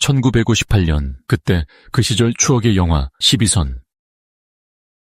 1958년, 그때 그 시절 추억의 영화 12선.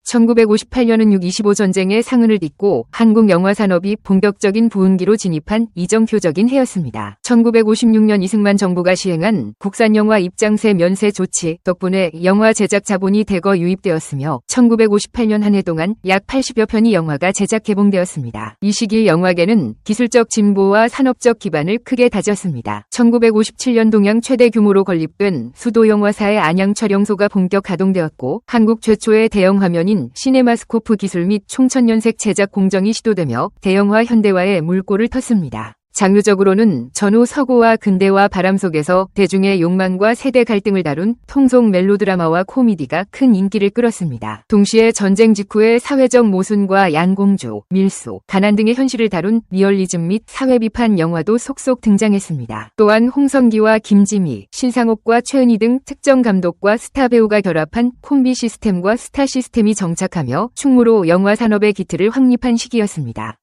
1958년은 6.25 전쟁의 상흔을 딛고 한국 영화 산업이 본격적인 부흥기로 진입한 이정표적인 해였습니다. 1956년 이승만 정부가 시행한 국산 영화 입장세 면세 조치 덕분에 영화 제작 자본이 대거 유입되었으며 1958년 한 해 동안 약 80여 편의 영화가 제작 개봉되었습니다. 이 시기 영화계는 기술적 진보와 산업적 기반을 크게 다졌습니다. 1957년 동양 최대 규모로 건립된 수도 영화사의 안양 촬영소가 본격 가동되었고 한국 최초의 대형 화면인 시네마스코프 기술 및 총천연색 제작 공정이 시도되며 대형화 현대화에 물꼬를 텄습니다. 장르적으로는 전후 서구와 근대화 바람 속에서 대중의 욕망과 세대 갈등을 다룬 통속 멜로드라마와 코미디가 큰 인기를 끌었습니다. 동시에 전쟁 직후의 사회적 모순과 양공조, 밀수, 가난 등의 현실을 다룬 리얼리즘 및 사회 비판 영화도 속속 등장했습니다. 또한 홍성기와 김지미, 신상옥과 최은희 등 특정 감독과 스타 배우가 결합한 콤비 시스템과 스타 시스템이 정착하며 충무로 영화 산업의 기틀을 확립한 시기였습니다.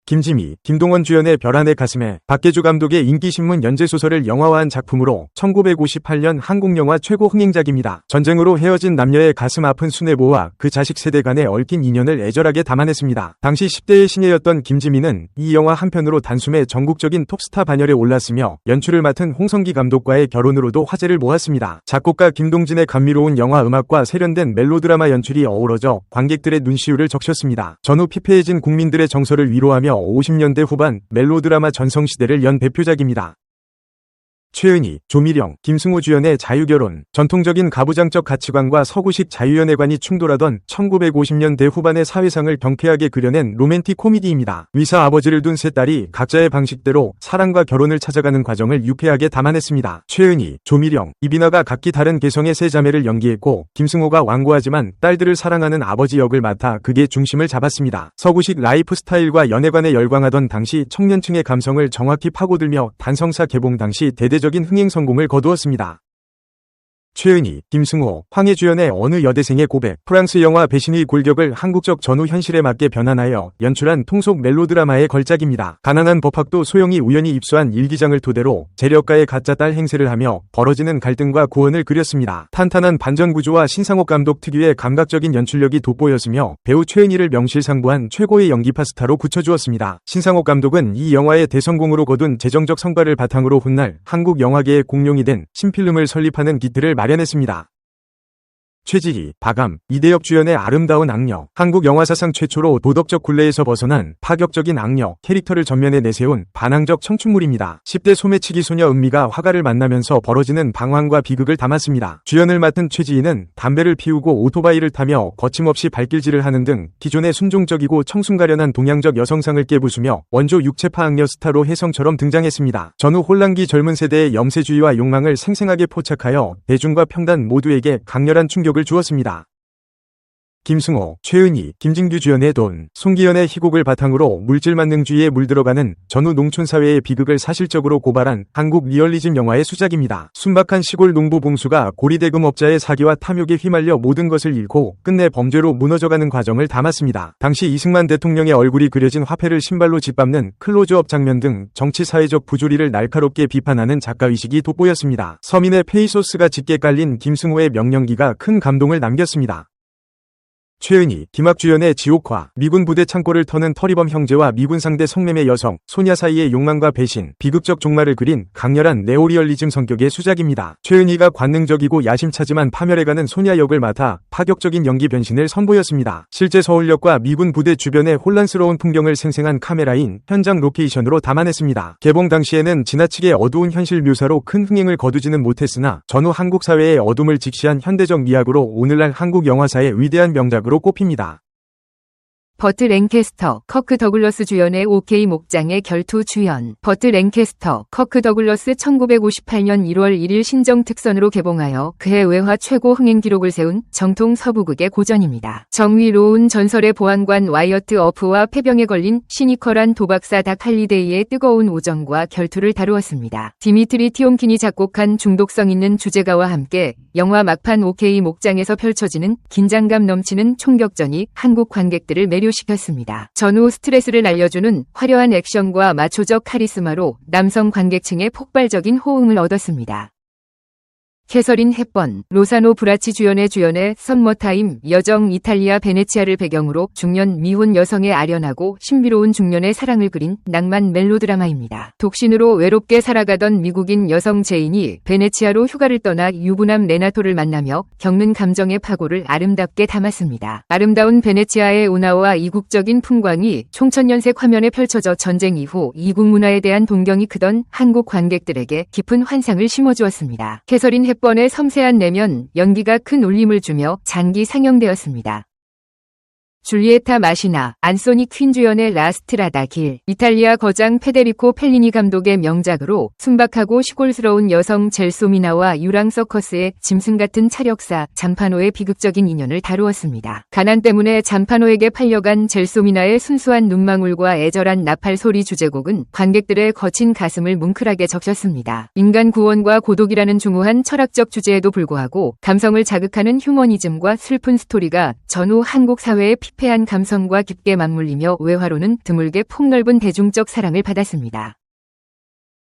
김지미, 김동원 주연의 별안의 가슴에 박계주 감독의 인기신문 연재소설을 영화화한 작품으로 1958년 한국 영화 최고 흥행작입니다. 전쟁으로 헤어진 남녀의 가슴 아픈 순애보와 그 자식 세대 간의 얽힌 인연을 애절하게 담아냈습니다. 당시 10대의 신예였던 김지미는 이 영화 한 편으로 단숨에 전국적인 톱스타 반열에 올랐으며 연출을 맡은 홍성기 감독과의 결혼으로도 화제를 모았습니다. 작곡가 김동진의 감미로운 영화 음악과 세련된 멜로드라마 연출이 어우러져 관객들의 눈시울을 적셨습니다. 전후 피폐해진 국민들의 정서를 위로하며 50년대 후반 멜로드라마 전성시대를 연 대표작입니다. 최은희, 조미령, 김승호 주연의 자유결혼, 전통적인 가부장적 가치관과 서구식 자유연애관이 충돌하던 1950년대 후반의 사회상을 경쾌하게 그려낸 로맨틱 코미디입니다. 위사 아버지를 둔 세 딸이 각자의 방식대로 사랑과 결혼을 찾아가는 과정을 유쾌하게 담아냈습니다. 최은희, 조미령, 이비나가 각기 다른 개성의 세 자매를 연기했고 김승호가 완고하지만 딸들을 사랑하는 아버지 역을 맡아 극의 중심을 잡았습니다. 서구식 라이프 스타일과 연애관에 열광하던 당시 청년층의 감성을 정확히 파고들며 단성사 개봉 당시 대대적인 흥행 성공을 거두었습니다. 최은희, 김승호, 황해 주연의 어느 여대생의 고백, 프랑스 영화 배신의 골격을 한국적 전후 현실에 맞게 변환하여 연출한 통속 멜로드라마의 걸작입니다. 가난한 법학도 소영이 우연히 입수한 일기장을 토대로 재력가의 가짜 딸 행세를 하며 벌어지는 갈등과 고언을 그렸습니다. 탄탄한 반전 구조와 신상옥 감독 특유의 감각적인 연출력이 돋보였으며 배우 최은희를 명실상부한 최고의 연기파 스타로 굳혀주었습니다. 신상옥 감독은 이 영화의 대성공으로 거둔 재정적 성과를 바탕으로 훗날 한국 영화계의 공룡이 된 신필름을 설립하는 기틀을 마련했습니다. 최지희, 박암, 이대엽 주연의 아름다운 악녀, 한국 영화사상 최초로 도덕적 굴레에서 벗어난 파격적인 악녀 캐릭터를 전면에 내세운 반항적 청춘물입니다. 10대 소매치기 소녀 은미가 화가를 만나면서 벌어지는 방황과 비극을 담았습니다. 주연을 맡은 최지희는 담배를 피우고 오토바이를 타며 거침없이 발길질을 하는 등 기존의 순종적이고 청순가련한 동양적 여성상을 깨부수며 원조 육체파 악녀 스타로 혜성처럼 등장했습니다. 전후 혼란기 젊은 세대의 염세주의와 욕망을 생생하게 포착하여 대중과 평단 모두에게 강렬한 충격을 주었습니다. 김승호, 최은희, 김진규 주연의 돈, 송기현의 희곡을 바탕으로 물질만능주의에 물들어가는 전후 농촌사회의 비극을 사실적으로 고발한 한국 리얼리즘 영화의 수작입니다. 순박한 시골 농부 봉수가 고리대금업자의 사기와 탐욕에 휘말려 모든 것을 잃고 끝내 범죄로 무너져가는 과정을 담았습니다. 당시 이승만 대통령의 얼굴이 그려진 화폐를 신발로 짓밟는 클로즈업 장면 등 정치사회적 부조리를 날카롭게 비판하는 작가의식이 돋보였습니다. 서민의 페이소스가 짙게 깔린 김승호의 명령기가 큰 감동을 남겼습니다. 최은희, 김학 주연의 지옥화, 미군 부대 창고를 터는 터리범 형제와 미군 상대 성매매 여성, 소냐 사이의 욕망과 배신, 비극적 종말을 그린 강렬한 네오리얼리즘 성격의 수작입니다. 최은희가 관능적이고 야심차지만 파멸해가는 소냐 역을 맡아 파격적인 연기 변신을 선보였습니다. 실제 서울역과 미군 부대 주변의 혼란스러운 풍경을 생생한 카메라인 현장 로케이션으로 담아냈습니다. 개봉 당시에는 지나치게 어두운 현실 묘사로 큰 흥행을 거두지는 못했으나 전후 한국 사회의 어둠을 직시한 현대적 미학으로 오늘날 한국 영화사의 위대한 명작으로 꼽힙니다. 버트 랭캐스터, 커크 더글러스 주연의 OK 목장의 결투 주연. 버트 랭캐스터, 커크 더글러스 1958년 1월 1일 신정 특선으로 개봉하여 그해 외화 최고 흥행 기록을 세운 정통 서부극의 고전입니다. 정의로운 전설의 보안관 와이어트 어프와 폐병에 걸린 시니컬한 도박사 닥 할리데이의 뜨거운 우정과 결투를 다루었습니다. 디미트리 티옴킨이 작곡한 중독성 있는 주제가와 함께 영화 막판 OK 목장에서 펼쳐지는 긴장감 넘치는 총격전이 한국 관객들을 매료시켰습니다. 전후 스트레스를 날려주는 화려한 액션과 마초적 카리스마로 남성 관객층의 폭발적인 호응을 얻었습니다. 캐서린 헵번, 로사노 브라치 주연의 썸머타임, 여정 이탈리아 베네치아를 배경으로 중년 미혼 여성의 아련하고 신비로운 중년의 사랑을 그린 낭만 멜로드라마입니다. 독신으로 외롭게 살아가던 미국인 여성 제인이 베네치아로 휴가를 떠나 유부남 레나토를 만나며 겪는 감정의 파고를 아름답게 담았습니다. 아름다운 베네치아의 운하와 이국적인 풍광이 총천연색 화면에 펼쳐져 전쟁 이후 이국 문화에 대한 동경이 크던 한국 관객들에게 깊은 환상을 심어주었습니다. 캐서린 헵번의 섬세한 내면, 연기가 큰 울림을 주며 장기 상영되었습니다. 줄리에타 마시나, 안소니 퀸 주연의 라스트라다 길, 이탈리아 거장 페데리코 펠리니 감독의 명작으로 순박하고 시골스러운 여성 젤소미나와 유랑 서커스의 짐승 같은 차력사 잠파노의 비극적인 인연을 다루었습니다. 가난 때문에 잠파노에게 팔려간 젤소미나의 순수한 눈망울과 애절한 나팔 소리 주제곡은 관객들의 거친 가슴을 뭉클하게 적셨습니다. 인간 구원과 고독이라는 중후한 철학적 주제에도 불구하고 감성을 자극하는 휴머니즘과 슬픈 스토리가 전후 한국 사회의 피폐한 감성과 깊게 맞물리며 외화로는 드물게 폭넓은 대중적 사랑을 받았습니다.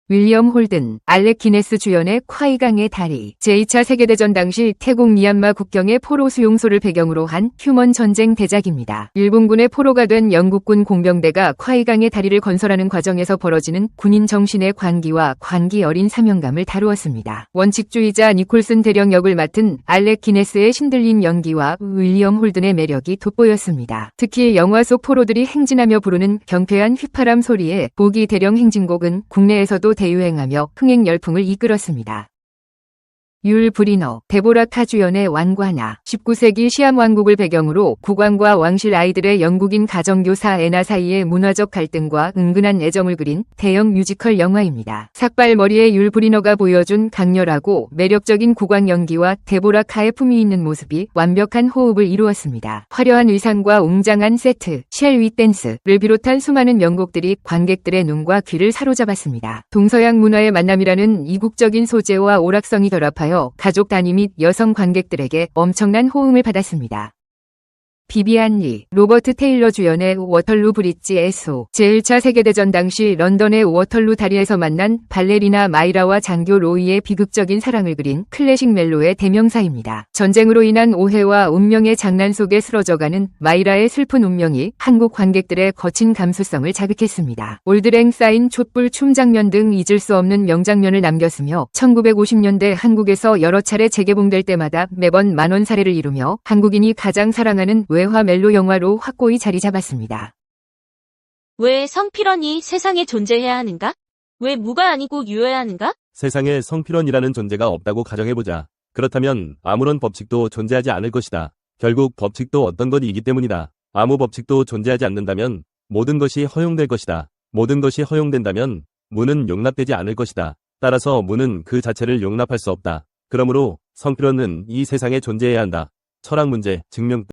윌리엄 홀든, 알렉 기네스 주연의 콰이강의 다리, 제2차 세계대전 당시 태국 미얀마 국경의 포로 수용소를 배경으로 한 휴먼 전쟁 대작입니다. 일본군의 포로가 된 영국군 공병대가 콰이강의 다리를 건설하는 과정에서 벌어지는 군인 정신의 광기와 광기 어린 사명감을 다루었습니다. 원칙주의자 니콜슨 대령 역을 맡은 알렉 기네스의 신들린 연기와 윌리엄 홀든의 매력이 돋보였습니다. 특히 영화 속 포로들이 행진하며 부르는 경쾌한 휘파람 소리에 보기 대령 행진곡은 국내에서도 대유행하며 흥행 열풍을 이끌었습니다. 율 브리너, 데보라 카 주연의 왕과나, 19세기 시암 왕국을 배경으로 국왕과 왕실 아이들의 영국인 가정교사 애나 사이의 문화적 갈등과 은근한 애정을 그린 대형 뮤지컬 영화입니다. 삭발머리의 율 브리너가 보여준 강렬하고 매력적인 국왕 연기와 데보라 카의 품위 있는 모습이 완벽한 호흡을 이루었습니다. 화려한 의상과 웅장한 세트, 쉘 윗 댄스를 비롯한 수많은 명곡들이 관객들의 눈과 귀를 사로잡았습니다. 동서양 문화의 만남이라는 이국적인 소재와 오락성이 결합하여 가족 단위 및 여성 관객들에게 엄청난 호응을 받았습니다. 비비안 리, 로버트 테일러 주연의 워털루 브릿지 SO, 제1차 세계대전 당시 런던의 워털루 다리에서 만난 발레리나 마이라와 장교 로이의 비극적인 사랑을 그린 클래식 멜로의 대명사입니다. 전쟁으로 인한 오해와 운명의 장난 속에 쓰러져가는 마이라의 슬픈 운명이 한국 관객들의 거친 감수성을 자극했습니다. 올드랭 사인 촛불 춤 장면 등 잊을 수 없는 명장면을 남겼으며 1950년대 한국에서 여러 차례 재개봉될 때마다 매번 만원 사례를 이루며 한국인이 가장 사랑하는 외화 멜로 영화로 확고히 자리 잡았습니다. 왜 성필원이 세상에 존재해야 하는가? 왜 무가 아니고 유여야 하는가? 세상에 성필원이라는 존재가 없다고 가정해보자. 그렇다면 아무런 법칙도 존재하지 않을 것이다. 결국 법칙도 어떤 것이기 때문이다. 아무 법칙도 존재하지 않는다면 모든 것이 허용될 것이다. 모든 것이 허용된다면 무는 용납되지 않을 것이다. 따라서 무는 그 자체를 용납할 수 없다. 그러므로 성필원은 이 세상에 존재해야 한다. 철학 문제, 증명